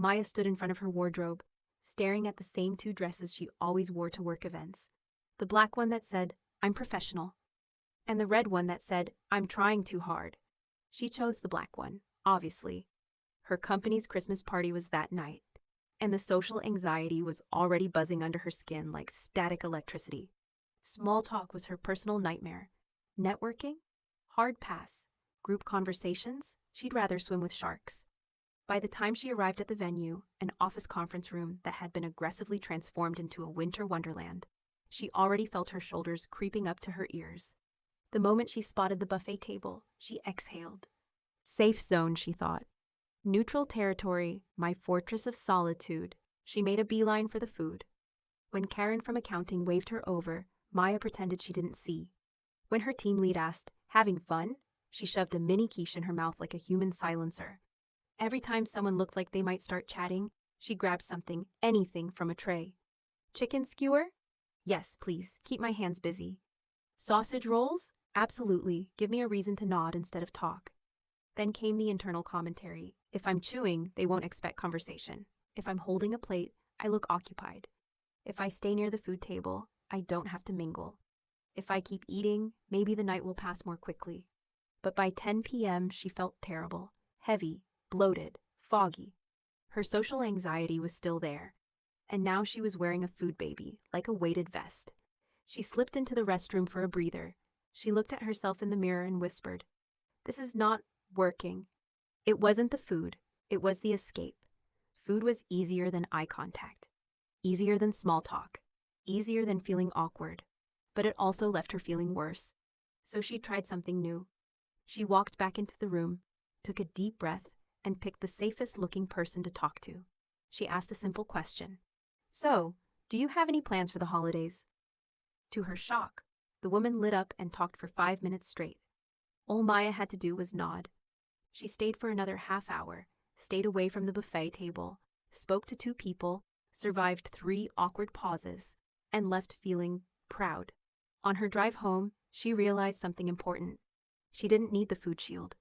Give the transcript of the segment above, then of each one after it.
Maya stood in front of her wardrobe, staring at the same two dresses she always wore to work events. The black one that said, "I'm professional," and the red one that said, "I'm trying too hard." She chose the black one, obviously. Her company's Christmas party was that night, and the social anxiety was already buzzing under her skin like static electricity. Small talk was her personal nightmare. Networking? Hard pass. Group conversations? She'd rather swim with sharks. By the time she arrived at the venue, an office conference room that had been aggressively transformed into a winter wonderland, she already felt her shoulders creeping up to her ears. The moment she spotted the buffet table, she exhaled. Safe zone, she thought. Neutral territory, my fortress of solitude. She made a beeline for the food. When Karen from accounting waved her over, Maya pretended she didn't see. When her team lead asked, "Having fun?" she shoved a mini quiche in her mouth like a human silencer. Every time someone looked like they might start chatting, she grabbed something, anything from a tray. Chicken skewer? Yes, please. Keep my hands busy. Sausage rolls? Absolutely. Give me a reason to nod instead of talk. Then came the internal commentary. If I'm chewing, they won't expect conversation. If I'm holding a plate, I look occupied. If I stay near the food table, I don't have to mingle. If I keep eating, maybe the night will pass more quickly. But by 10 p.m., she felt terrible, heavy, bloated, foggy. Her social anxiety was still there, and now she was wearing a food baby, like a weighted vest. She slipped into the restroom for a breather. She looked at herself in the mirror and whispered, "This is not working." It wasn't the food, it was the escape. Food was easier than eye contact, easier than small talk, easier than feeling awkward. But it also left her feeling worse. So she tried something new. She walked back into the room, took a deep breath, and picked the safest looking person to talk to. She asked a simple question. "So, do you have any plans for the holidays?" To her shock, the woman lit up and talked for 5 minutes straight. All Maya had to do was nod. She stayed for another half hour, stayed away from the buffet table, spoke to 2 people, survived 3 awkward pauses, and left feeling proud. On her drive home, she realized something important. She didn't need the food shield.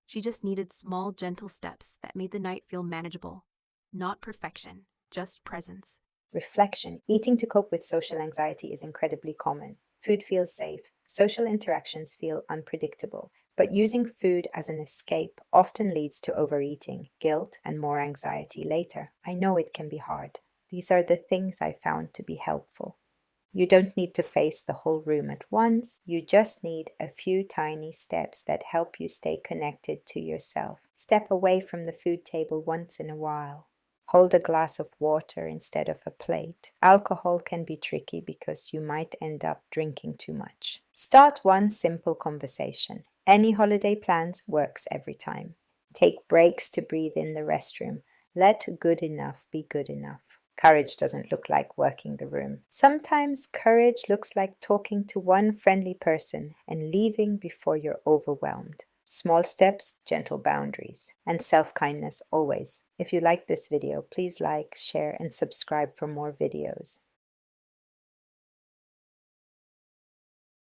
She just needed small, gentle steps that made the night feel manageable. Not perfection, just presence. Reflection. Eating to cope with social anxiety is incredibly common. Food feels safe. Social interactions feel unpredictable. But using food as an escape often leads to overeating, guilt, and more anxiety later. I know it can be hard. These are the things I found to be helpful. You don't need to face the whole room at once. You just need a few tiny steps that help you stay connected to yourself. Step away from the food table once in a while. Hold a glass of water instead of a plate. Alcohol can be tricky because you might end up drinking too much. Start one simple conversation. Any holiday plans works every time. Take breaks to breathe in the restroom. Let good enough be good enough. Courage doesn't look like working the room. Sometimes courage looks like talking to one friendly person and leaving before you're overwhelmed. Small steps, gentle boundaries, and self-kindness always. If you like this video, please like, share, and subscribe for more videos.